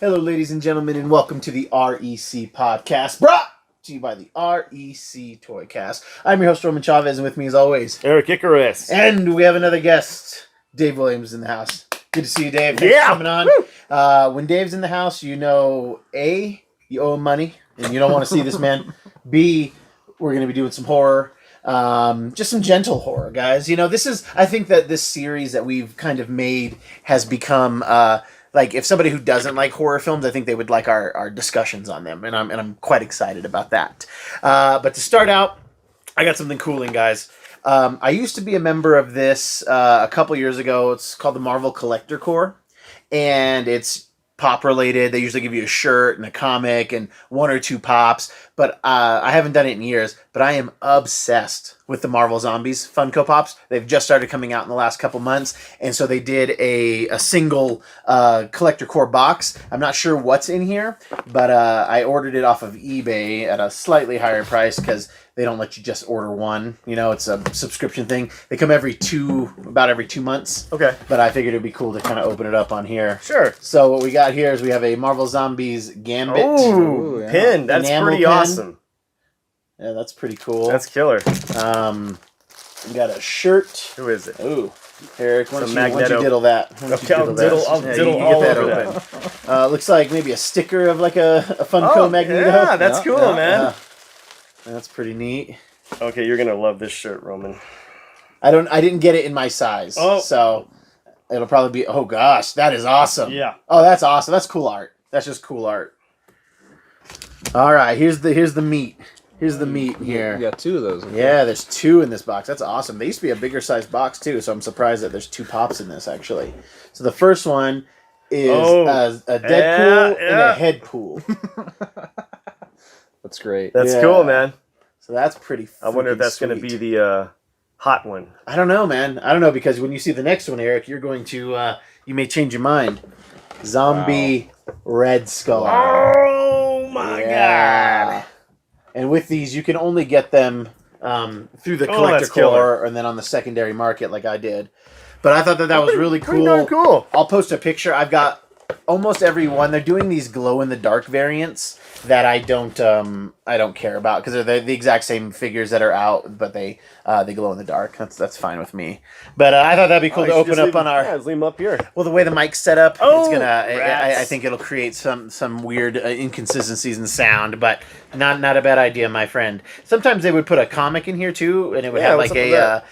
Hello, ladies and gentlemen, and welcome to the REC podcast, brought to you by the REC Toycast. I'm your host, Roman Chavez, and with me, as always, Eric Icarus. And we have another guest, Dave Williams, in the house. Good to see you, Dave. Thanks for coming on. When Dave's in the house, you know, A, you owe him money, and you don't want to see this man. B, we're going to be doing some horror. Just some gentle horror, guys. You know, I think that this series that we've kind of made has become, like, if somebody who doesn't like horror films, I think they would like our discussions on them, and I'm quite excited about that. But to start out, I got something cooling, guys. I used to be a member of this a couple years ago. It's called the Marvel Collector Corps, and it's pop related. They usually give you a shirt and a comic and one or two pops, but I haven't done it in years. But I am obsessed with the Marvel Zombies Funko Pops. They've just started coming out in the last couple months, and so they did a single Collector Corps box. I'm not sure what's in here, but I ordered it off of eBay at a slightly higher price because they don't let you just order one. You know, it's a subscription thing. They come about every 2 months. Okay. But I figured it'd be cool to kind of open it up on here. Sure. So what we got here is we have a Marvel Zombies Gambit. Ooh, yeah. Pin. That's pretty pin. Awesome. Yeah, that's pretty cool. That's killer. We got a shirt. Who is it? Ooh. Eric, why don't you Magneto. diddle that? I'll diddle you all get that over open. Looks like maybe a sticker of like a Funko Magneto. Yeah, that's cool, man. That's pretty neat. Okay, you're gonna love this shirt, Roman. I didn't get it in my size. So it'll probably be. Oh gosh, that is awesome. Yeah. Oh, that's awesome. That's cool art. That's just cool art. All right, here's the meat. Here's the meat here. You got two of those. Yeah, there's two in this box. That's awesome. They used to be a bigger size box too, so I'm surprised that there's two pops in this actually. So the first one is a Deadpool and a Headpool. That's great. That's cool, man. So that's pretty. I wonder if that's going to be the hot one. I don't know, man. I don't know, because when you see the next one, Eric, you're going to you may change your mind. Zombie Red Skull. Oh my god! And with these, you can only get them through the Collector Corps and then on the secondary market, like I did. But I thought that was really cool. Pretty darn cool. I'll post a picture. I've got almost every one. They're doing these glow in the dark variants that I don't care about because they're the exact same figures that are out, but they glow in the dark. That's fine with me. But I thought that'd be cool to open up on our. Yeah, leave them up here. Well, the way the mic's set up, it's gonna. I think it'll create some weird inconsistencies in sound, but not a bad idea, my friend. Sometimes they would put a comic in here too, and it would have like a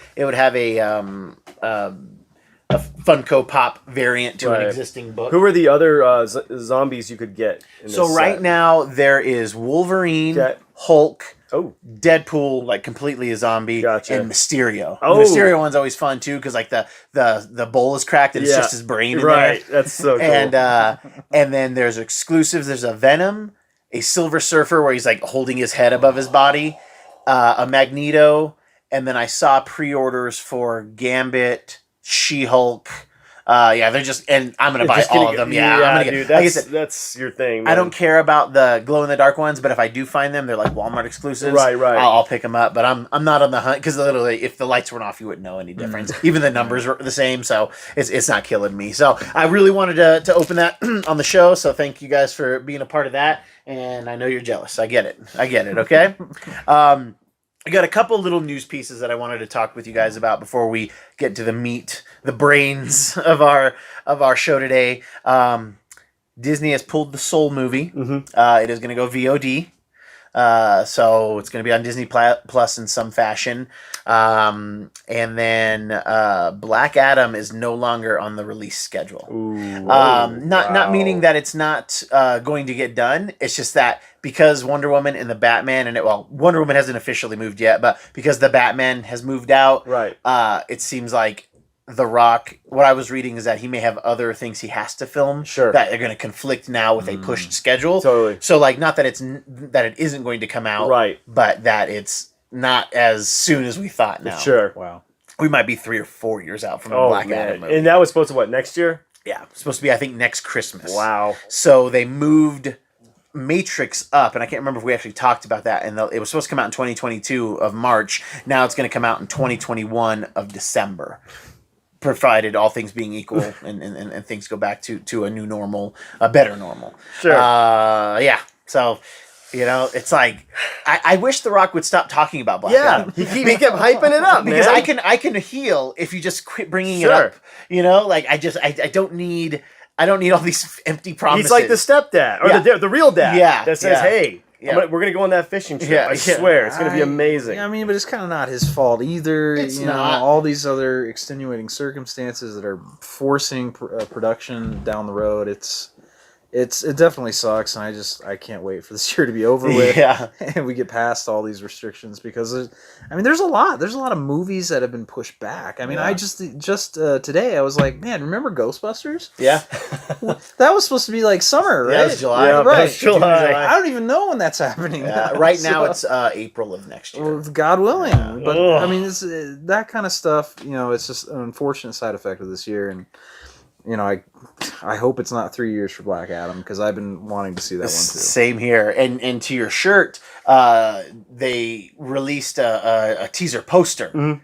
Funko Pop variant to an existing book. Who are the other zombies you could get? So right now there is Wolverine, Hulk, Deadpool, like completely a zombie, and Mysterio. The Mysterio one's always fun too because like the bowl is cracked and it's just his brain in there. That's so cool. And then there's exclusives. There's a Venom, a Silver Surfer where he's like holding his head above his body, a Magneto, and then I saw pre-orders for Gambit, She-Hulk. They're just, and I'm gonna buy all of them. I'm gonna dude, that's your thing, man. I don't care about the glow in the dark ones, but if I do find them, they're like Walmart exclusives. Right. I'll pick them up. But I'm not on the hunt because literally, if the lights weren't off, you wouldn't know any difference. Even the numbers are the same, so it's not killing me. So I really wanted to open that on the show. So thank you guys for being a part of that. And I know you're jealous. I get it. Okay. I got a couple little news pieces that I wanted to talk with you guys about before we get to the meat, the brains of our show today. Disney has pulled the Soul movie. It is going to go VOD. So it's going to be on Disney Plus in some fashion. And then Black Adam is no longer on the release schedule. Not meaning that it's not going to get done. It's just that because Wonder Woman and the Batman Wonder Woman hasn't officially moved yet, but because the Batman has moved out, it seems like The Rock, what I was reading is that he may have other things he has to film that are going to conflict now with a pushed schedule. Totally. So like, not that that it isn't going to come out, but that it's not as soon as we thought now. Sure. Wow. We might be 3 or 4 years out from the Black Adam movie. And that was supposed to next year? Yeah, it's supposed to be, I think, next Christmas. Wow. So they moved Matrix up, and I can't remember if we actually talked about that. And it was supposed to come out in 2022 of March. Now it's going to come out in 2021 of December. provided all things being equal and things go back to a new normal, a better normal. Sure. Yeah. So, it's like I wish The Rock would stop talking about Black Adam. He kept hyping it up, Because man. I can heal if you just quit bringing it Sure. up. Like I don't need all these empty promises. He's like the stepdad or the real dad. Yeah, That says, yeah. "Hey, Yeah. we're gonna go on that fishing trip. Yeah, I yeah. swear, it's gonna be amazing." I mean, but it's kind of not his fault either. It's not. All these other extenuating circumstances that are forcing production down the road. It definitely sucks, and I can't wait for this year to be over with. Yeah. And we get past all these restrictions because there's a lot of movies that have been pushed back. I mean, Yeah. I just today I was like, man, remember Ghostbusters? Yeah. That was supposed to be like summer, right? Yeah, it was July. Yeah, right. that's July. I don't even know when that's happening. Right now so- it's April of next year. God willing. Yeah. But Ugh. I mean, it's that kind of stuff. It's just an unfortunate side effect of this year, and I hope it's not 3 years for Black Adam because I've been wanting to see that one too. Same here. And to your shirt, they released a teaser poster, Mhm.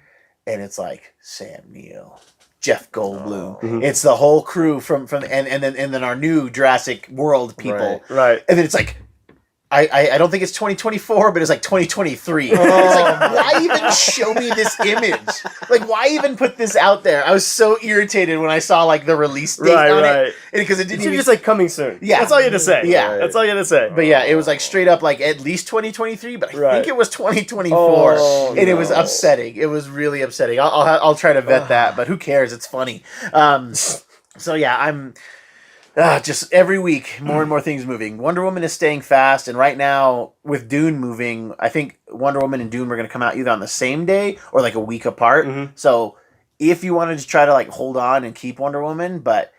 and it's like Sam Neill, Jeff Goldblum. Mhm. It's the whole crew from and then our new Jurassic World people. Right. And then it's like, I don't think it's 2024, but it's like 2023. Oh, It's like, why even show me this image? Like, why even put this out there? I was so irritated when I saw like the release date on it because it It's didn't even. just like coming soon. Yeah. That's all you had to say. Yeah. That's all you had to say. But yeah, it was like straight up like at least 2023, but I Right. think it was 2024, Oh, and it was no. upsetting. It was really upsetting. I'll try to vet that, but who cares? It's funny. So yeah, I'm. Just every week, more and more things moving. Wonder Woman is staying fast, and right now, with Dune moving, I think Wonder Woman and Dune were going to come out either on the same day or like a week apart. Mhm. So, if you wanted to try to like hold on and keep Wonder Woman, but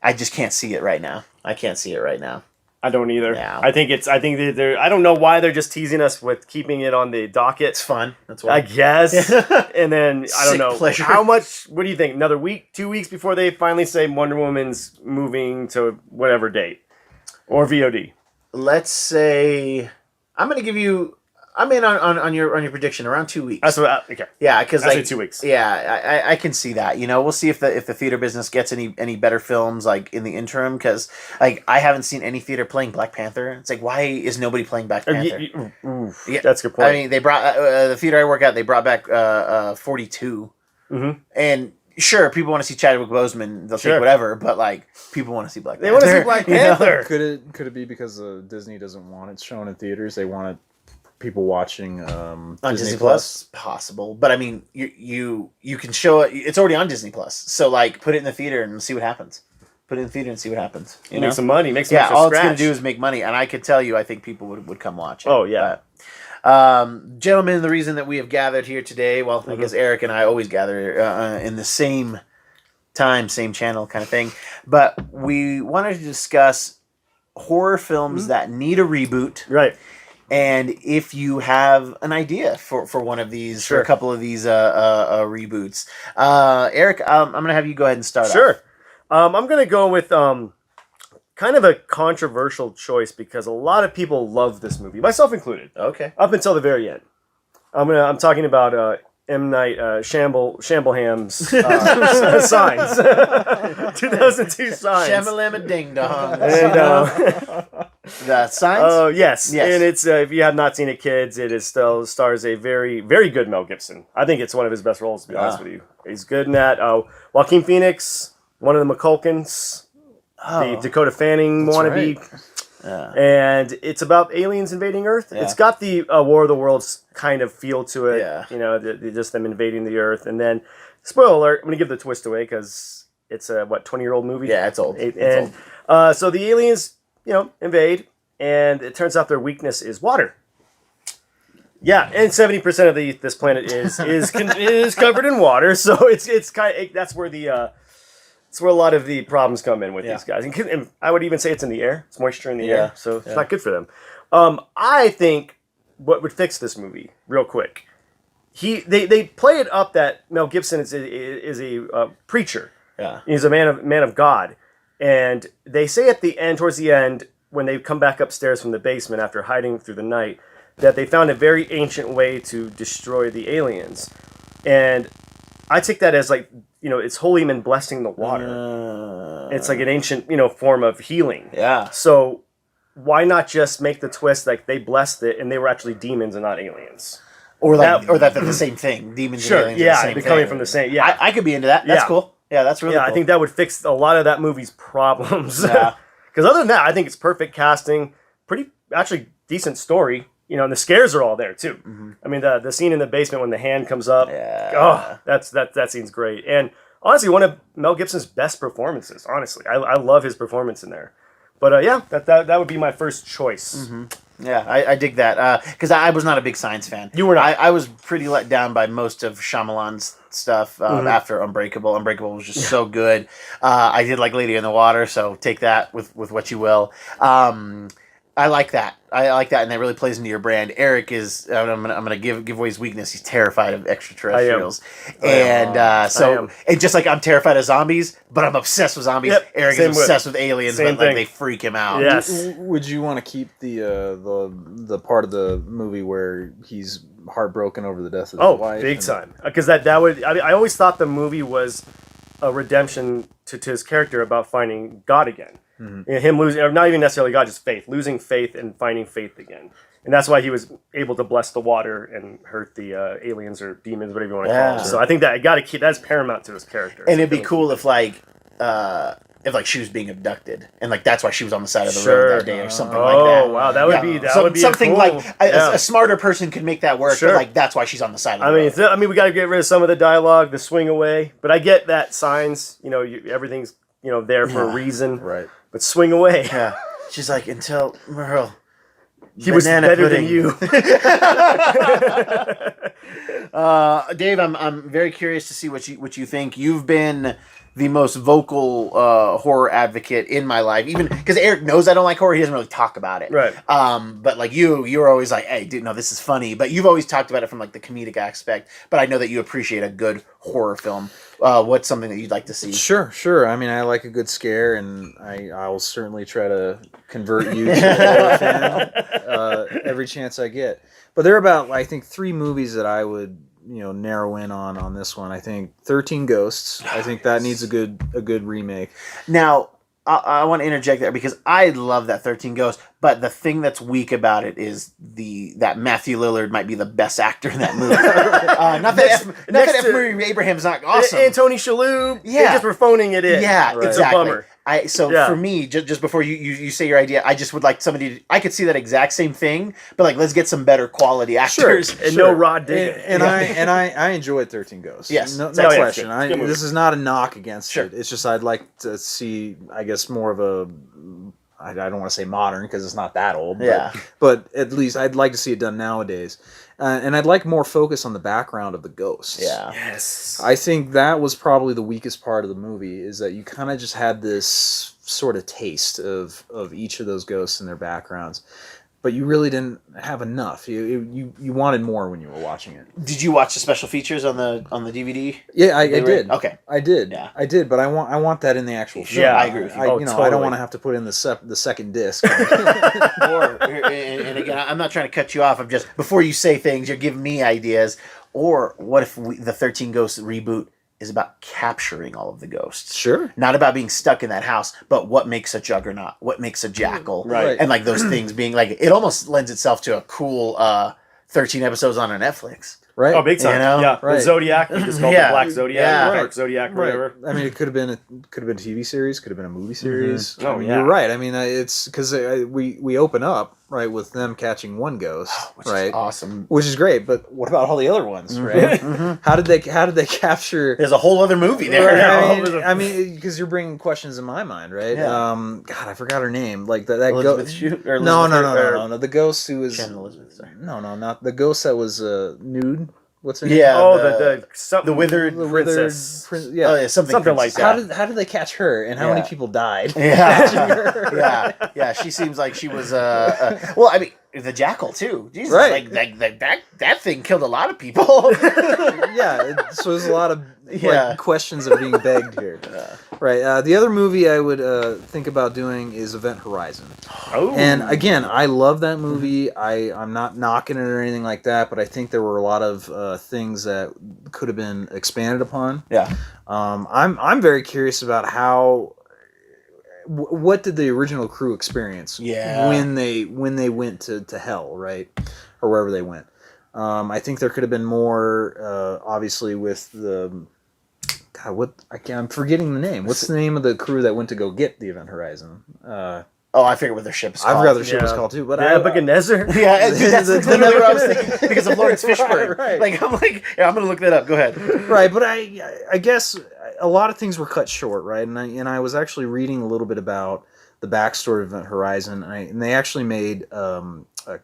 I just can't see it right now. I can't see it right now. I don't either. Yeah. I think they're. I don't know why they're just teasing us with keeping it on the docket. It's fun. That's I why. guess. And then I don't Sick know pleasure. how much. What do you think? Another week, 2 weeks before they finally say Wonder Woman's moving to whatever date or VOD. Let's say I'm going to give you. I'm in on your prediction around 2 weeks. That's what. Okay. Yeah, because I say like 2 weeks. Yeah, I can see that. We'll see if the theater business gets any better films like in the interim. Because like I haven't seen any theater playing Black Panther. It's like, why is nobody playing Black Panther? Yeah. That's a good point. I mean, they brought the theater I work at. They brought back 42, Mhm. and sure, people want to see Chadwick Boseman. They'll Sure. take whatever, but like people want to see Black They Panther. want to see Black you know? Panther. Could it be because Disney doesn't want it shown in theaters? They want people watching On Disney Plus, possible, but I mean, you can show it. It's already on Disney Plus, so like put it in the theater and see what happens. Put it in the theater and see what happens. You know? Make some money. Make some Yeah, extra all it's going scratch. to do is make money, and I could tell you, I think people would come watch it. Oh, yeah. Gentlemen, the reason that we have gathered here today, well, I guess Eric and I always gather in the same time, same channel kind of thing, but we wanted to discuss horror films that need a reboot. Right. And if you have an idea for one of these, for a couple of these reboots, Eric, I'm going to have you go ahead and start off. Sure. I'm going to go with kind of a controversial choice because a lot of people love this movie, myself included, Okay. up until the very end. I'm talking about M. Night Shambleham's Signs. 2002 Signs. Shamalama ding dong. And, The Signs? oh, yes. Yes. And it's if you have not seen it, kids, it is still stars a very, very good Mel Gibson. I think it's one of his best roles, to be honest with you. He's good in that. Joaquin Phoenix, one of the McCulkins, the Dakota Fanning wannabe. Yeah. And it's about aliens invading Earth. Yeah. It's got the War of the Worlds kind of feel to it. Yeah. Just them invading the Earth. And then, spoiler alert, I'm going to give the twist away because it's a, 20-year-old movie? Yeah, it's old. So the aliens, invade, and it turns out their weakness is water. Yeah, and 70% of this planet is covered in water, so it's kind of, that's where a lot of the problems come in with these guys. And I would even say it's in the air. It's moisture in the air, so it's not good for them. I think what would fix this movie real quick. They play it up that Mel Gibson is a preacher. Yeah. He's a man of God. And they say at the end, towards the end, when they come back upstairs from the basement after hiding through the night, that they found a very ancient way to destroy the aliens. And I take that as like it's holy men blessing the water. It's like an ancient, form of healing. Yeah. So why not just make the twist like they blessed it and they were actually demons and not aliens? Or that they're the same thing. Demons and aliens are the same they're thing. coming from the same. Yeah, I could be into that. That's Yeah. cool. Yeah, that's really cool. I think that would fix a lot of that movie's problems. Yeah. Because other than that, I think it's perfect casting, pretty actually decent story. And the scares are all there too. Mm-hmm. I mean, the scene in the basement when the hand comes up. Yeah. That scene's great. And honestly, one of Mel Gibson's best performances. Honestly, I love his performance in there. But that would be my first choice. Mm-hmm. Yeah, I dig that because I was not a big Science fan. You were not. I was pretty let down by most of Shyamalan's stuff after Unbreakable. Unbreakable was just so good. I did like Lady in the Water, so take that with what you will. I like that. I like that, and that really plays into your brand. Eric is. I'm gonna give away his weakness. He's terrified of extraterrestrials, and just like I'm terrified of zombies, but I'm obsessed with zombies. Yep, Eric is obsessed with aliens, but like they freak him out. Yes. Would you want to keep the part of the movie where he's heartbroken over the death of his wife? Big time. Because that would. I always thought the movie was a redemption to his character about finding God again. Mm-hmm. Him losing, or not even necessarily God, just faith, losing faith and finding faith again, and that's why he was able to bless the water and hurt the aliens or demons, whatever you want to call them. So I think that that's paramount to his character. And it'd be cool if she was being abducted, and like that's why she was on the side of the road that day, or something like that. Oh wow, that would be something cool, like a smarter person could make that work. Sure. But like that's why she's on the side of the road. I mean, we got to get rid of some of the dialogue, the swing away, but I get that signs. Everything's there for a reason. Right. But swing away. Yeah. She's like, until Merle, he was better than you. Dave, I'm very curious to see what you think. You've been the most vocal horror advocate in my life, even because Eric knows I don't like horror. He doesn't really talk about it, right? But like you're always like, hey, dude, no, this is funny. But you've always talked about it from like the comedic aspect. But I know that you appreciate a good horror film. What's something that you'd like to see? Sure. I mean, I like a good scare, and I will certainly try to convert you to a horror fan every chance I get. But there are about, I think, 3 movies that I would narrow in on this one. I think 13 Ghosts. I think that needs a good remake. Now, I want to interject there because I love that 13 Ghosts, but the thing that's weak about it is that Matthew Lillard might be the best actor in that movie. Not that F. Murray Abraham's not awesome. And Tony Shalhoub, they just were phoning it in. Yeah, right. exactly. It's a bummer. For me, just before you say your idea, I just would like somebody. I could see that exact same thing, but like let's get some better quality actors. And no Rod Digger. I enjoyed 13 Ghosts. Yes, no question. This is not a knock against it. It's just I'd like to see, I guess, more of a. I don't want to say modern because it's not that old. But at least I'd like to see it done nowadays. And I'd like more focus on the background of the ghosts. Yeah. Yes. I think that was probably the weakest part of the movie, is that you kind of just had this sort of taste of each of those ghosts and their backgrounds. But you really didn't have enough. You wanted more when you were watching it. Did you watch the special features on the DVD? Yeah, I did. Okay, I did. Yeah, I did. But I want that in the actual film. Yeah, I agree with you. I don't want to have to put in the second disc. And again, I'm not trying to cut you off. I'm just, before you say things, you're giving me ideas. Or what if the 13 Ghosts reboot is about capturing all of the ghosts? Sure. Not about being stuck in that house, but what makes a juggernaut? What makes a jackal? Right. And like those things being like, it almost lends itself to a cool 13 episodes on a Netflix. Right. Oh, big time. Yeah. Right. The Zodiac, you just call it the Black Zodiac, or Dark Zodiac, whatever. I mean, it could have been a TV series, could have been a movie series. Mm-hmm. You're right. I mean, it's because we open up right with them catching one ghost, which is awesome, which is great. But what about all the other ones? Right? How did they capture? There's a whole other movie there. Right? I mean, because you're bringing questions in my mind, right? Yeah. God, I forgot her name. Like that Elizabeth No. The ghost who was Elizabeth. Sorry. No, not the ghost that was nude. What's her name? Yeah. The withered princess. Something like that. How did they catch her, and how many people died? Yeah. Yeah. She seems like she was. Well, I mean, the Jackal too. Jesus, Right. like that thing killed a lot of people. Yeah, so there's a lot of Yeah. questions that are being begged here. Right. The other movie I would think about doing is Event Horizon. Oh. And again, I love that movie. I'm not knocking it or anything like that, but I think there were a lot of things that could have been expanded upon. Yeah. I'm very curious about how. What did the original crew experience? Yeah. When they went to hell, right, or wherever they went. I think there could have been more, obviously, with the. God, I'm forgetting the name. What's the name of the crew that went to go get the Event Horizon? I forget what their ship's called. I forgot their ship was called too, but Nebuchadnezzar. Yeah, dude, that's The literally what I was thinking because of Lawrence Fishburne. Right. Like I'm gonna look that up. Go ahead. Right, but I guess a lot of things were cut short, right? And I was actually reading a little bit about the backstory of Event Horizon, and they actually made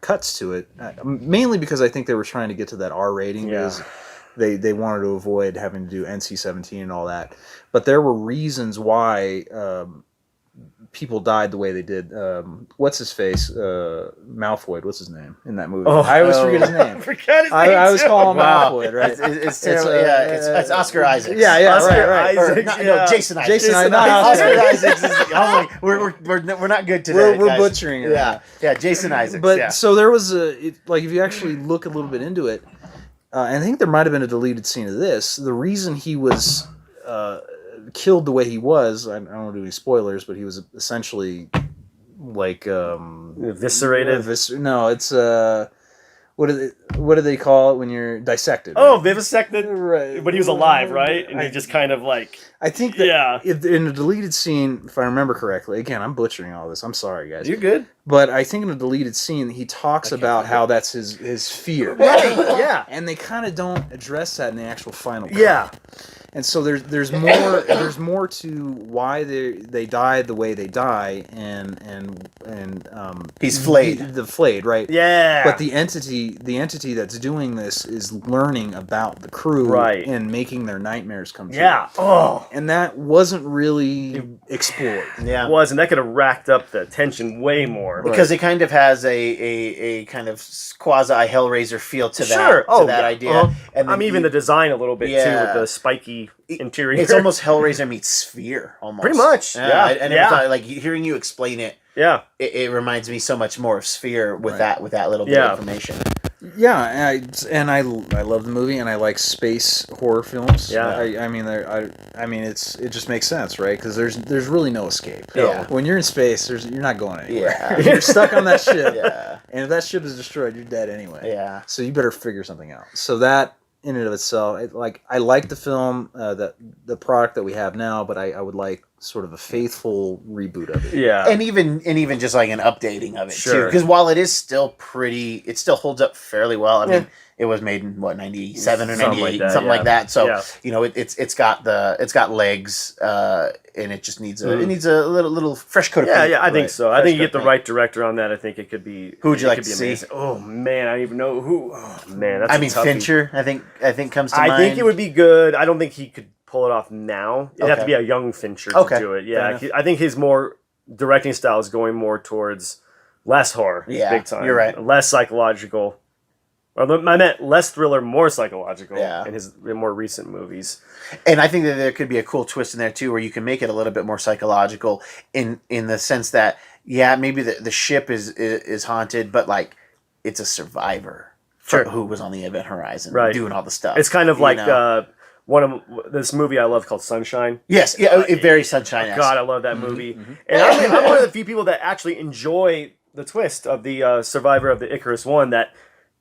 cuts to it, mainly because I think they were trying to get to that R rating because they wanted to avoid having to do NC-17 and all that. But there were reasons why people died the way they did. What's his face? Malfoy. What's his name in that movie? Oh, I always forget his name. I forgot his name. I always too. call him Wow. Malfoy, right? It's terrible. It's Oscar Isaacs. Yeah, Oscar right. Isaacs. No, Jason Isaacs. Jason Isaacs. Oscar Oscar Isaacs is. Oh my, we're not good today. We're guys. butchering it. Yeah. Jason Isaacs. But yeah. so there was like if you actually look a little bit into it, and I think there might have been a deleted scene of this. The reason he was killed the way he was, I don't want to do any spoilers, but he was essentially like Eviscerated. No, it's what do they call it when you're dissected? Oh, right? vivisected. Right. But he was alive, right? And he just kind of like. I think that Yeah. in a deleted scene, if I remember correctly, again, I'm butchering all this. I'm sorry, guys. You're good. But I think in a deleted scene, he talks about how that's his fear. Right. Yeah. And they kind of don't address that in the actual final cut. Yeah. And so there's more to why they died the way they die and He's flayed. the flayed, right? Yeah. But the entity that's doing this is learning about the crew, Right. and making their nightmares come true. Yeah. Oh. And that wasn't really explored. Yeah. It was, and that could have racked up the tension way more. Because it kind of has a kind of quasi Hellraiser feel to that. Sure. To that idea. Uh-huh. And then even the design a little bit too Yeah. with the spiky interior. It's almost Hellraiser meets Sphere, almost. Pretty much, yeah. I never thought, like hearing you explain it. Yeah. It reminds me so much more of Sphere with that little bit Yeah. of information. Yeah, I love the movie, and I like space horror films. Yeah. I mean it just makes sense, right? Because there's really no escape. Yeah. When you're in space, you're not going anywhere. Yeah. You're stuck on that ship. Yeah. And if that ship is destroyed, you're dead anyway. Yeah. So you better figure something out. So that in and of itself, I like the film, the product that we have now, but I would like sort of a faithful reboot of it. Yeah. And even just like an updating of it too, Sure. because while it is still it still holds up fairly well. I mean, it was made in what 97 or Something 98, like that, something yeah. like that. So Yeah. it's got legs, and it just needs a little fresh coat of Yeah, paint. yeah, I think Right. so. I Fresh think you coat get the of paint. right director on that. I think it could be. Who would you it like could to be see? amazing. Oh man, I don't even know who. Oh man, that's. I a mean, toughie. Fincher. I think comes to I mind. think it would be good. I don't think he could pull it off now. It'd have to Okay. be a young Fincher Okay. to do it. Fair Yeah, enough. I think his more directing style is going more towards less horror. Yeah, big time. you're right. Less psychological. Or I meant less thriller, more psychological. Yeah. In his more recent movies. And I think that there could be a cool twist in there too, where you can make it a little bit more psychological in the sense that maybe the ship is haunted, but like it's a survivor Sure. who was on the Event Horizon, Right. doing all the stuff. It's kind of you like know? one of this movie I love called Sunshine. Yes, very sunshine. God, I love that movie. And I'm one of the few people that actually enjoy the twist of the survivor of the Icarus One that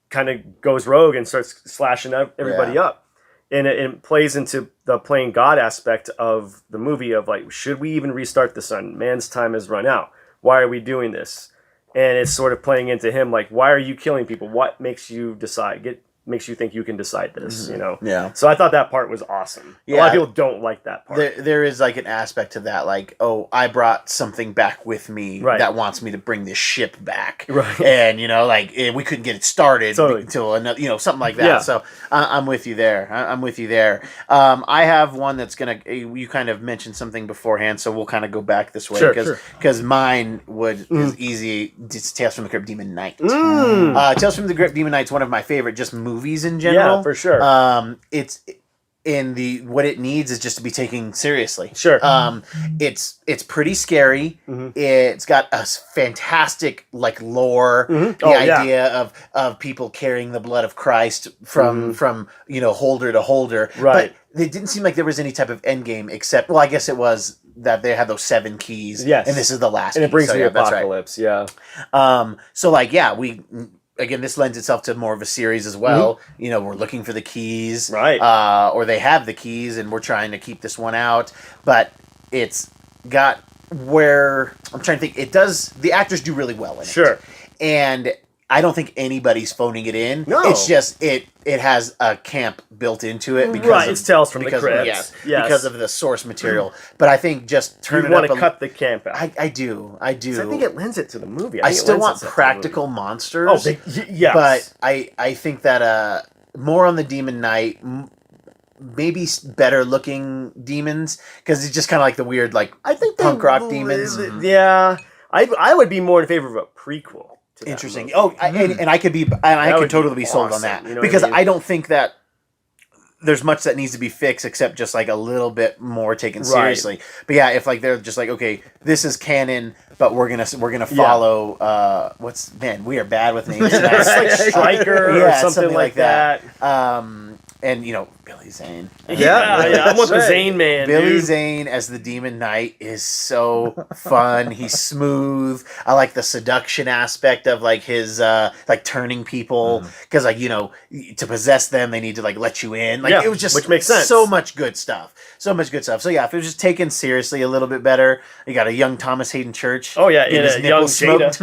kind of goes rogue and starts slashing everybody Yeah. up. And it plays into the playing God aspect of the movie of like, should we even restart the sun? Man's time has run out. Why are we doing this? And it's sort of playing into him like, why are you killing people? What makes you decide? makes you think you can decide this, you know? Yeah. So I thought that part was awesome. A lot of people don't like that part. There is like an aspect to that, like, oh, I brought something back with me that wants me to bring this ship back, right? And like we couldn't get it started until another, something like that. Yeah. So I'm with you there. I'm with you there. I have one that's gonna. You kind of mentioned something beforehand, so we'll kind of go back this way because mine is easy. It's Tales from the Crypt Demon Knight. Tales from the Crypt Demon Knight's one of my favorite just movies in general. Yeah, for sure. It's in what it needs is just to be taken seriously. Sure. It's pretty scary. It's got a fantastic like lore. The idea of people carrying the blood of Christ from holder to holder. Right. But it didn't seem like there was any type of end game except, well, I guess it was that they had those 7 keys. Yes. And this is the last and key. It brings so, the apocalypse. Right. Yeah. So like, we. Again, this lends itself to more of a series as well. We're looking for the keys, right? Or they have the keys, and we're trying to keep this one out. But it's got where I'm trying to think. It does. The actors do really well in it. Sure. And I don't think anybody's phoning it in. No. It's just it has a camp built into it because it's Tales from the Crypt. Yes, because of the source material. But I think just turn it up. You want to cut the camp out. I do. I think it lends it to the movie. I still want practical monsters. Oh, yes. But I think that more on the Demon Knight, maybe better looking demons, because it's just kind of like the weird punk rock demons. Yeah, I would be more in favor of a prequel. Interesting. Oh, and I could be, and I could totally be sold on that, because I don't think that there's much that needs to be fixed except just like a little bit more taken seriously. But yeah, if like they're just like, okay, this is canon, but we're gonna follow we are bad with names. It's like Stryker or something like that. And Billy Zane. I want the Zane man. Billy Zane as the Demon Knight is so fun. He's smooth. I like the seduction aspect of like his like turning people, because to possess them they need to like let you in. Like it was just, which makes sense. So much good stuff. So yeah, if it was just taken seriously a little bit better, you got a young Thomas Hayden Church. Oh yeah, and a young Jada.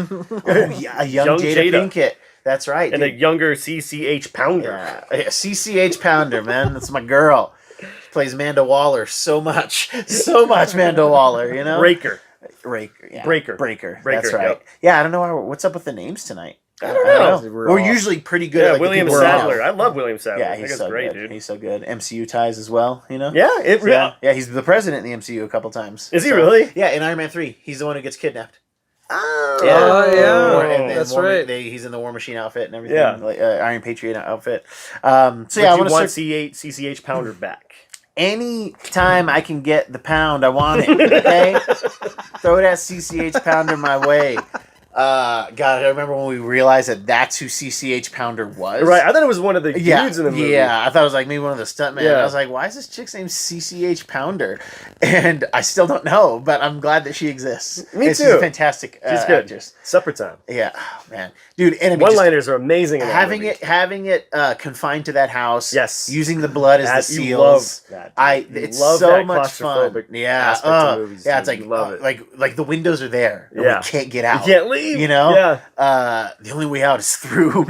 A young Jada Pinkett. That's right. And a younger CCH Pounder. Yeah. CCH Pounder, man. That's my girl. She plays Amanda Waller so much. So much Amanda Waller, Breaker. Yeah. Breaker. That's right. Yep. Yeah, I don't know what's up with the names tonight. I don't know. We're usually pretty good at like, William Sadler. I love William Sadler. Yeah, he's so great, good. dude. He's so good. MCU ties as well, Yeah, yeah, he's the president in the MCU a couple times. Is he really? Yeah, in Iron Man 3, he's the one who gets kidnapped. Oh, yeah. That's right. He's in the War Machine outfit and everything. Yeah. Like, Iron Patriot outfit. I want CCH Pounder back. Any time I can get the pound, I want it. Okay, throw that CCH Pounder my way. God, I remember when we realized that that's who CCH Pounder was. Right, I thought it was one of the dudes in the movie. Yeah, I thought it was like maybe one of the stuntmen. Yeah. I was like, why is this chick's name CCH Pounder? And I still don't know, but I'm glad that she exists. Me too. She's a fantastic She's good. actress. Supper time. Yeah, man, dude. And one-liners are amazing. In that having movie. it confined to that house. Yes, using the blood as the seals. You love that. It's so much fun. Yeah, movies, yeah. It's like love it. Like the windows are there. And we can't get out. You can't leave. Yeah. The only way out is through.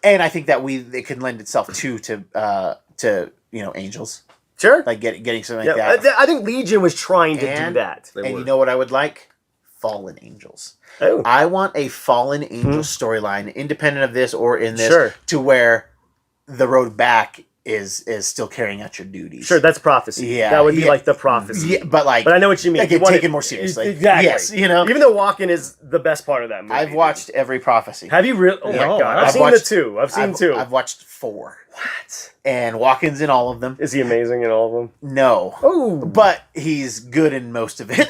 And I think that it could lend itself to angels. Sure. Like getting something like that. I think Legion was trying to do that. You know what I would like? Fallen angels. Oh. I want a fallen angel storyline, independent of this or in this, to where the road back is still carrying out your duties. Sure, that's prophecy. Yeah, that would be like the prophecy. Yeah, but I know what you mean. Like, take it more seriously. Exactly. Yes, Even though Walken is the best part of that movie. I've watched every prophecy. Have you really? Oh my god! I've seen the two. I've seen two. I've watched 4. What? And Walken's in all of them. Is he amazing in all of them? No. Oh, but he's good in most of it.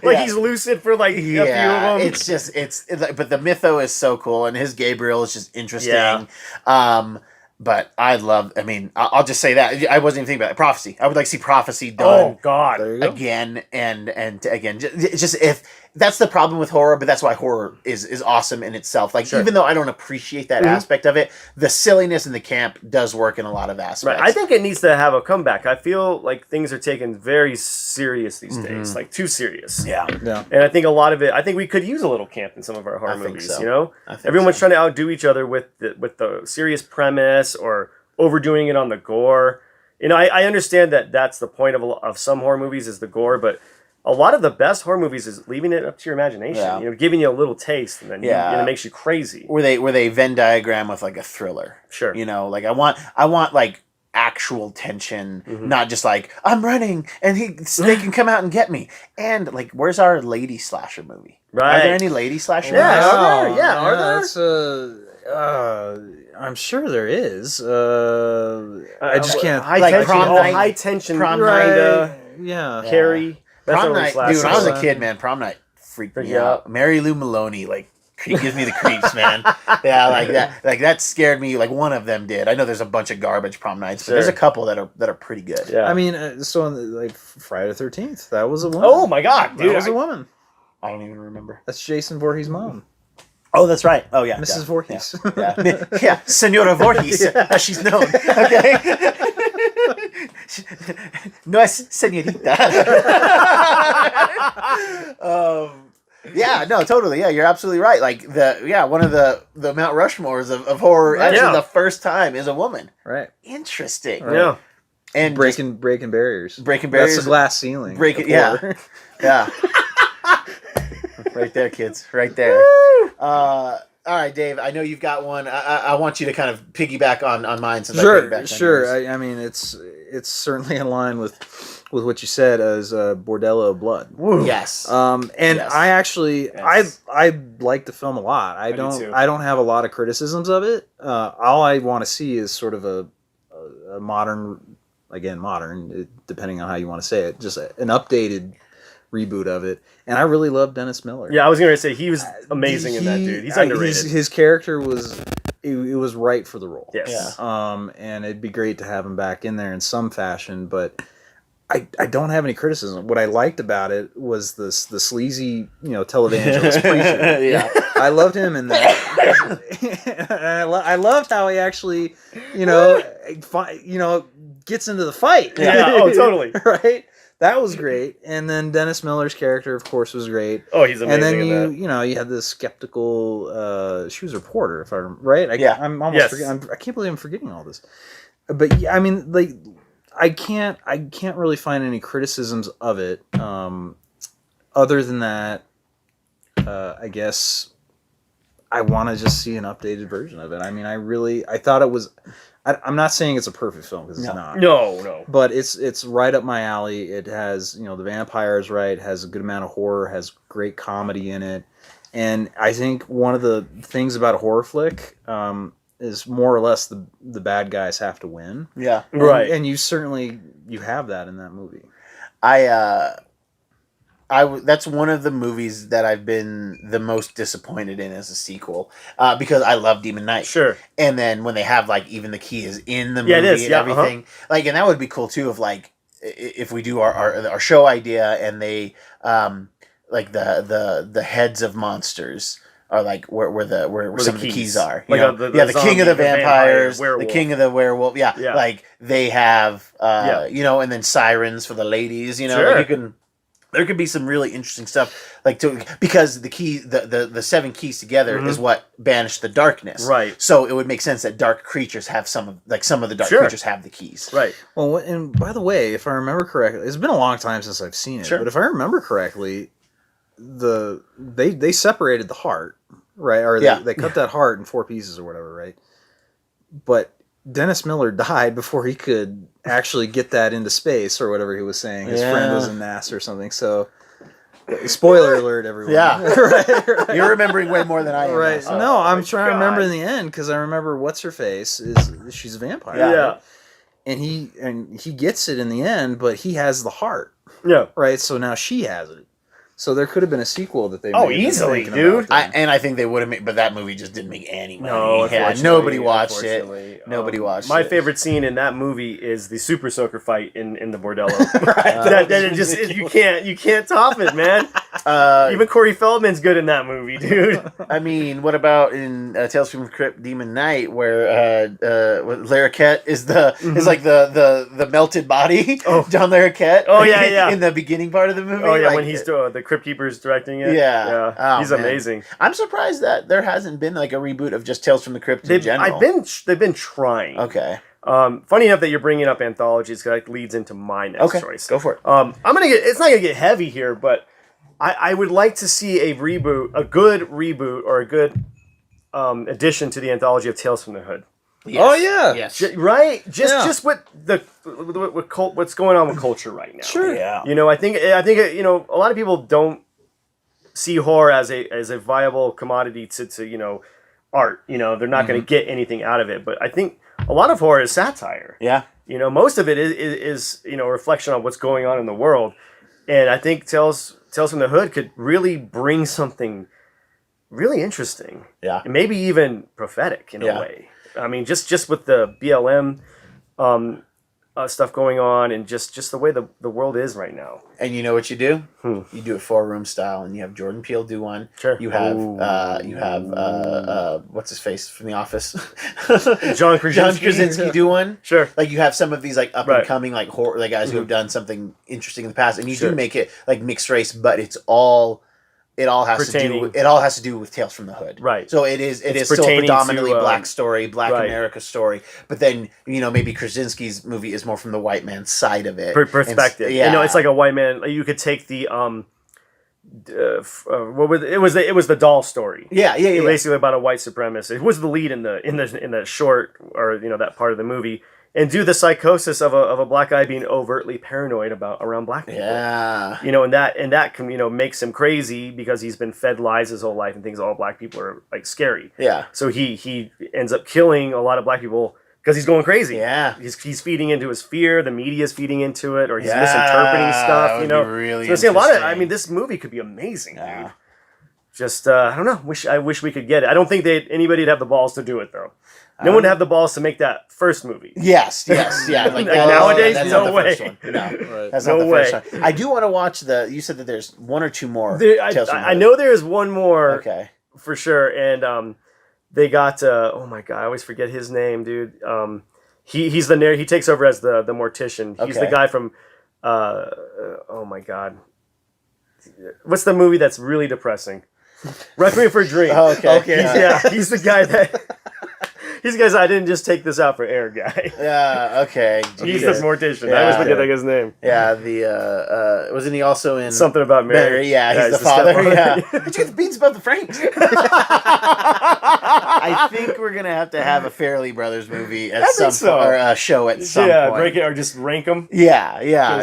He's lucid for a few of them. It's just but the mytho is so cool, and his Gabriel is just interesting. Yeah. But I'll just say that I wasn't even thinking about it. Prophecy. I would like to see prophecy done. Oh God! Again and again. Just if that's the problem with horror, but that's why horror is awesome in itself. Like, Sure. even though I don't appreciate that aspect of it, the silliness and the camp does work in a lot of aspects. Right. I think it needs to have a comeback. I feel like things are taken very serious these days, like too serious. Yeah. Yeah. And I think a lot of it, I think we could use a little camp in some of our horror I think movies, so. you know? I think Everyone's so. trying to outdo each other with the serious premise or overdoing it on the gore. You know, I understand that that's the point of some horror movies is the gore, but a lot of the best horror movies is leaving it up to your imagination. Yeah. You know, giving you a little taste, and then it makes you crazy. Where they Venn diagram with like a thriller. Sure. You know, like I want like actual tension, not just like I'm running and they can come out and get me. And like, where's our lady slasher movie? Right. Are there any lady slasher Yeah, movies? are there? Yeah, are there? That's I'm sure there is. I just can't. High Like tension. Prom Oh, Night. high tension. Prom kinda. Yeah. Carrie. That's Prom not really Night, slasher. dude. When I was a slasher. kid, man, Prom Night freaked me Yeah. out. Mary Lou Maloney, like, gives me the creeps, man. Yeah, like that scared me. Like one of them did. I know there's a bunch of garbage prom nights, but there's a Sure. couple that are pretty good. Yeah. I mean, so like Friday the 13th, that was a woman. Oh my god, dude. that was a woman. I don't even remember. That's Jason Voorhees' mom, Oh, that's right. Oh yeah, Mrs. yeah, Voorhees. Yeah, yeah, Senora Voorhees, as she's known. Okay. No es señorita. Yeah, no, totally. Yeah, you're absolutely right. Like one of the Mount Rushmores of horror. Actually, Yeah. the first time is a woman. Right. Interesting. Yeah. And Breaking barriers. breaking barriers. That's the glass ceiling. Break it. of Yeah. horror. Yeah. Right there, kids. Right there. All right, Dave. I know you've got one. I want you to kind of piggyback on mine. Since I piggybacked on Sure. yours. I mean, it's certainly in line with what you said as Bordello of Blood. Yes. And Yes. I actually Yes. I like the film a lot. do too. I don't have a lot of criticisms of it. All I want to see is sort of a modern, depending on how you want to say it, just an updated reboot of it. And I really love Dennis Miller. Yeah, I was gonna say he was amazing in that dude. He's underrated. His character was it was right for the role. Yes. Yeah. And it'd be great to have him back in there in some fashion, but I don't have any criticism. What I liked about it was the sleazy, televangelist preacher. Yeah. I loved him in that. And I loved how he actually, gets into the fight. Yeah, oh, totally. Right? That was great. And then Dennis Miller's character, of course, was great. Oh, he's And amazing then in that. you had this skeptical. She was a reporter, if I'm right. Yeah. I'm almost Yes. forgetting. I can't believe I'm forgetting all this. But yeah, I mean, like, I can't really find any criticisms of it. Other than that, I guess I want to just see an updated version of it. I mean, I thought it was. I'm not saying it's a perfect film because it's not. No. But it's right up my alley. It has, the vampires, right, has a good amount of horror, has great comedy in it. And I think one of the things about a horror flick is more or less the bad guys have to win. Yeah. Right. And you have that in that movie. That's one of the movies that I've been the most disappointed in as a sequel, because I love Demon Knight. Sure. And then when they have like even the key is in the movie Yeah, it is. and Yeah, everything, like, and that would be cool too. If like if we do our show idea and they like the heads of monsters are like where some of the keys are. You Like know? the The king of the zombie, the vampire, vampires, the werewolf. king of the werewolf. Yeah, Yeah. like they have Yeah. and then sirens for the ladies. Sure. Like you can. There could be some really interesting stuff, because the key, the 7 keys together is what banish the darkness. Right. So it would make sense that dark creatures have some of the dark Sure. creatures have the keys. Right. Well, and by the way, if I remember correctly, it's been a long time since I've seen it, Sure. but if I remember correctly, they separated the heart, right? Or they cut that heart in 4 pieces or whatever, right? But Dennis Miller died before he could actually get that into space or whatever he was saying. His friend was in NASA or something. So, spoiler alert, everyone. Yeah. right. You're remembering way more than I am. Right. now, so- No, I'm trying to remember God. in the end because I remember what's her face she's a vampire. Yeah. Yeah. And he gets it in the end, but he has the heart, Yeah. right? So now she has it. So there could have been a sequel that they Oh, may have been easily, thinking dude. about then. I think they would have made, but that movie just didn't make any money. No, yeah, unfortunately, nobody watched unfortunately. it. Nobody watched my it. favorite scene in that movie is the Super Soaker fight in the bordello. Right. that just you can't top it, man. Even Corey Feldman's good in that movie, dude. I mean, what about in Tales from the Crypt, Demon Knight, where Larroquette is is like the melted body, John Larroquette. Oh yeah, in the beginning part of the movie. Oh yeah, like, when he's the Crypt Keeper's directing it. Yeah. Oh, he's man. amazing. I'm surprised that there hasn't been like a reboot of just Tales from the Crypt in general. They've been trying. Okay. Funny enough that you're bringing up anthologies, because that leads into my next choice. Go for it. It's not gonna get heavy here, but I would like to see a good reboot or a good addition to the anthology of Tales from the Hood. Yes. Oh yeah. Yes. Right? Just with what's going on with culture right now. Sure. Yeah. You know, I think a lot of people don't see horror as a viable commodity to art. You know, they're not going to get anything out of it. But I think a lot of horror is satire. Yeah. You know, most of it is a reflection on what's going on in the world. And I think Tales from the Hood could really bring something really interesting. Yeah. And maybe even prophetic in a way. I mean, just with the BLM stuff going on, and just the way the world is right now. And you know what you do? You do it 4-room style, and you have Jordan Peele do one. Sure. You have what's his face from The Office? John Krasinski do one. Sure. Like you have some of these like up and coming like horror like guys who have done something interesting in the past, and you do make it like mixed race, but it all has to do with Tales from the Hood. Right. So it is still a predominantly black story, Black right. America story. But then, maybe Krasinski's movie is more from the white man's side of it. Perspective. Yeah. It's like a white man. You could take the it was the doll story. Yeah. Basically about a white supremacist. It was the lead in the short, or that part of the movie. And do the psychosis of a black guy being overtly paranoid around black people. Yeah. And that can, makes him crazy because he's been fed lies his whole life and thinks all black people are like scary. Yeah. So he ends up killing a lot of black people because he's going crazy. Yeah. He's feeding into his fear. The media's feeding into it, or he's misinterpreting stuff. That would be really so interesting. A lot of. This movie could be amazing, dude. Just I don't know. I wish we could get it. I don't think anybody'd have the balls to do it though. No one would have the balls to make that first movie. Yes, yeah. Like nowadays, that's no not the way. first one. No, Right. that's No not the way. first one. I do want to watch you said that there's one or two more. I know there's one more. Okay. For sure, and they got. Oh my god, I always forget his name, dude. He takes over as the mortician. He's the guy from. Oh my god, what's the movie that's really depressing? Requiem for a Dream. Oh, okay. He's the guy that. He's the guy. I didn't just take this out for air guy. Yeah. Okay. He's the mortician. Yeah. I always forget his name. Yeah. Wasn't he also in Something About Mary? Yeah, he's the father. Yeah. Did you get the beans about the Franks? I think we're gonna have to have a Fairley Brothers movie at some point, or a show at some point. Yeah, break it or just rank them. Yeah.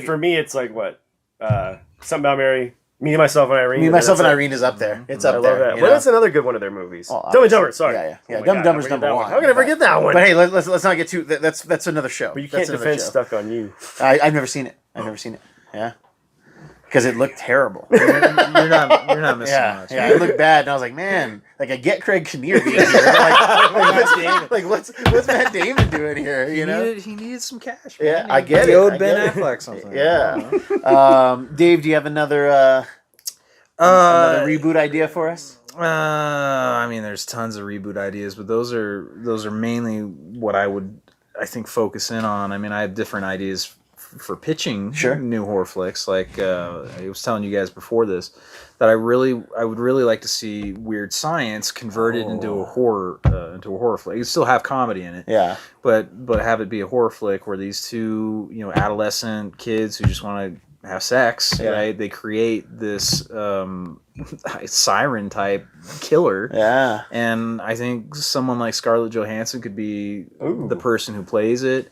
For me, it's like what Something About Mary. Me, Myself, and Irene. And Irene is up there. It's up there. I love that. Well, that's another good one of their movies. Dumb and Dumber. Sorry. Yeah. Oh Dumb and Dumber's number one. How can I forget that one? But hey, let's not get too. That's another show. But you can't defend Stuck on You. I've never seen it. Yeah. Because it looked terrible. You're not missing much. Yeah, it looked bad, and I was like, man, like I get Craig Kinnear being here. What's Matt Damon doing here? He needed some cash. Man. Yeah, I get it. He owed Ben Affleck something. Yeah. Dave, do you have another reboot idea for us? There's tons of reboot ideas, but those are mainly what I think focus in on. I have different ideas for pitching new horror flicks. Like I was telling you guys before this, that I would really like to see Weird Science converted into a horror flick. It still have comedy in it, but have it be a horror flick where these two adolescent kids who just want to have sex, right? They create this siren type killer, and I think someone like Scarlett Johansson could be the person who plays in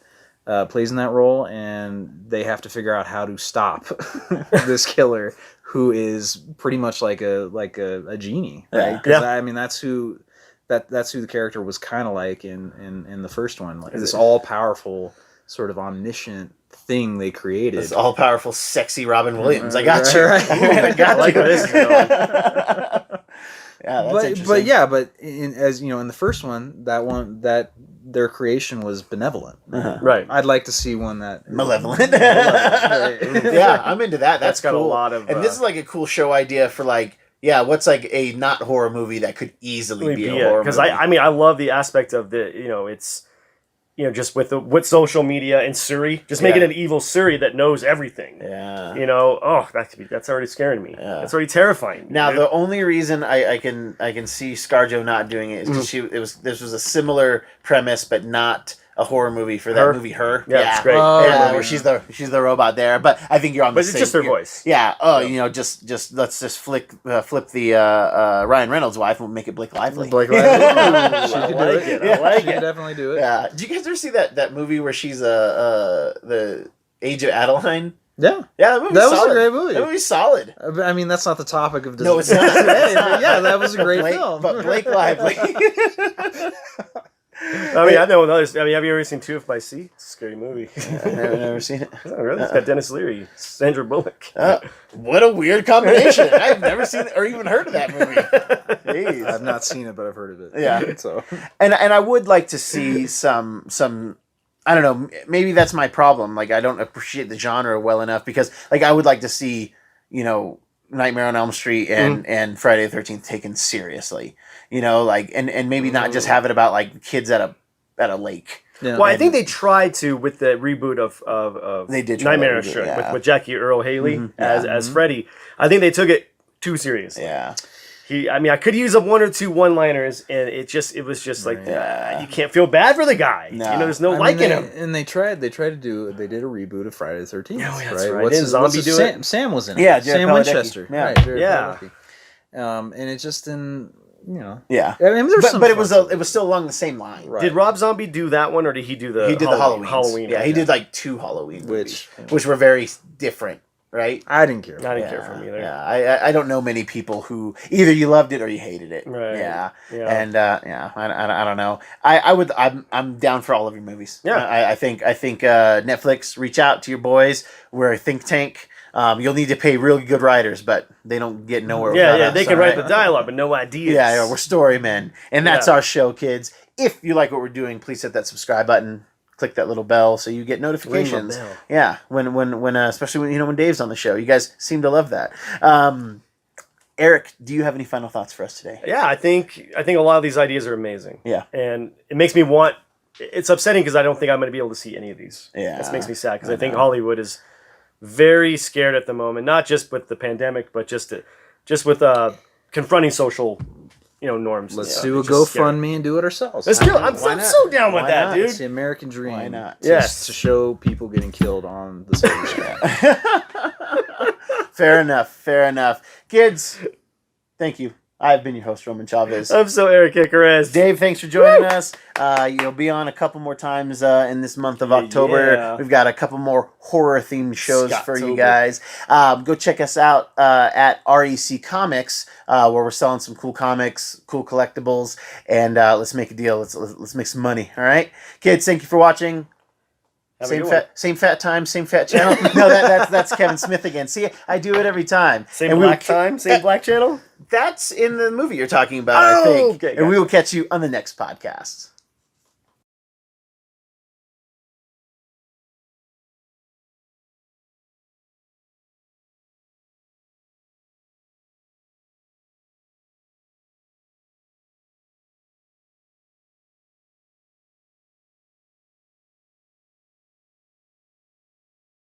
that role, and they have to figure out how to stop this killer who is pretty much like a genie, right? Because that's who the character was kind of like in the first one, like this all powerful sort of omniscient thing they created. This all powerful, sexy Robin Williams. I got you. Right. I got I like you. where this is going. Yeah, that's interesting. but as you know, in the first one, that their creation was benevolent. Right. I'd like to see one that Malevolent. Malevolent. Yeah, I'm into that. That's got cool. a lot of. And this is like a cool show idea for like, yeah, what's like a not horror movie that could easily be a horror movie? Because I mean, I love the aspect of the, it's, just with social media and Siri, just making an evil Siri that knows everything. Yeah. That's already scaring me. Yeah. That's already terrifying. Now dude. the only reason I can see ScarJo not doing it is because this was a similar premise but not a horror movie for that Her? movie Her. Yeah, it's great. Yeah, Oh, where she's the robot there. But I think you're on the But same. it's just her you're- voice. Yeah. Just let's just flip the Ryan Reynolds wife and make it Blake Lively. Blake Lively. She I could do like it. it. I like She it. could definitely do it. Yeah. Did you guys ever see that movie where she's the Age of Adeline? Yeah. Yeah, that movie's That was solid. a great movie. That movie's solid. I mean, that's not the topic of this. No, it's not. today, but yeah, that was a great Blake, film. But Blake Lively. I mean, I know others. I mean, have you ever seen Two If by Sea? It's a scary movie. I've never seen it. Oh, really? It's got Dennis Leary, Sandra Bullock. What a weird combination. I've never seen or even heard of that movie. Jeez. I've not seen it, but I've heard of it. Yeah. So And I would like to see some I don't know, maybe that's my problem. Like I don't appreciate the genre well enough because like I would like to see, Nightmare on Elm Street and Friday the 13th taken seriously. Like and maybe not just have it about like kids at a lake. yeah. Well, I think they tried to with the reboot of They did try Nightmare on to Elm reboot, Street yeah. with Jackie Earl Haley Mhm. as Freddy. I think they took it too serious. Yeah. I could use one or two one-liners, and it was just like Yeah. you can't feel bad for the guy. No. There's no I mean, liking him. And they tried to Oh, did a reboot of Friday the 13th. Yeah, that's right? right. What's Didn't his, Zombie what's his, do Sam, it? Sam was in it. Yeah, Jared Sam Padalecki. Winchester. Yeah. Right, Jared Yeah. Padalecki. And it just didn't, Yeah. I mean, there's some But it was fun- it was still along the same line. Right. Did Rob Zombie do that one, or did he do the He did the Halloween. Halloween. Yeah, he okay. did like 2 Halloween movies, Which- which were very different, right? I didn't care. I didn't care for him either. Yeah, I don't know many people who either you loved it or you hated it. Right. Yeah. Yeah. And I don't know. I'm down for all of your movies. Yeah. I think Netflix, reach out to your boys. We're a think tank. You'll need to pay really good writers, but they don't get nowhere. Yeah, without yeah, us, they can all write right? the dialogue, but no ideas. Yeah, we're story men, and that's Yeah. our show, kids. If you like what we're doing, please hit that subscribe button. Click that little bell so you get notifications. bell. Yeah, when especially when Dave's on the show, you guys seem to love that. Eric, do you have any final thoughts for us today? Yeah, I think a lot of these ideas are amazing. Yeah. And it makes me want. It's upsetting because I don't think I'm going to be able to see any of these. Yeah. This makes me sad because I I think know. Hollywood is very scared at the moment, not just with the pandemic, but just with confronting social, norms. Let's and do a stuff. It's just scary. GoFundMe and do it ourselves. Let's do it. I'm Why not? so down with Why that, not? It's the dude. American dream. Why not? Yes. To show people getting killed on the silver screen. Fair enough. Kids, thank you. I've been your host, Roman Chavez. I'm so Eric Icarus. Dave, thanks for joining us. You'll be on a couple more times in this month of October. Yeah. We've got a couple more horror-themed shows for you Scottober. guys. Go check us out at REC Comics, where we're selling some cool comics, cool collectibles, and let's make a deal. Let's make some money. All right, kids. Thank you for watching. Have a good Same fat time, same fat channel. No, that's Kevin Smith again. See, I do it every time. Same And we black will- time, same black channel. That's in the movie you're talking about, I Oh, think. okay, And we gotcha. will catch you on the next podcast.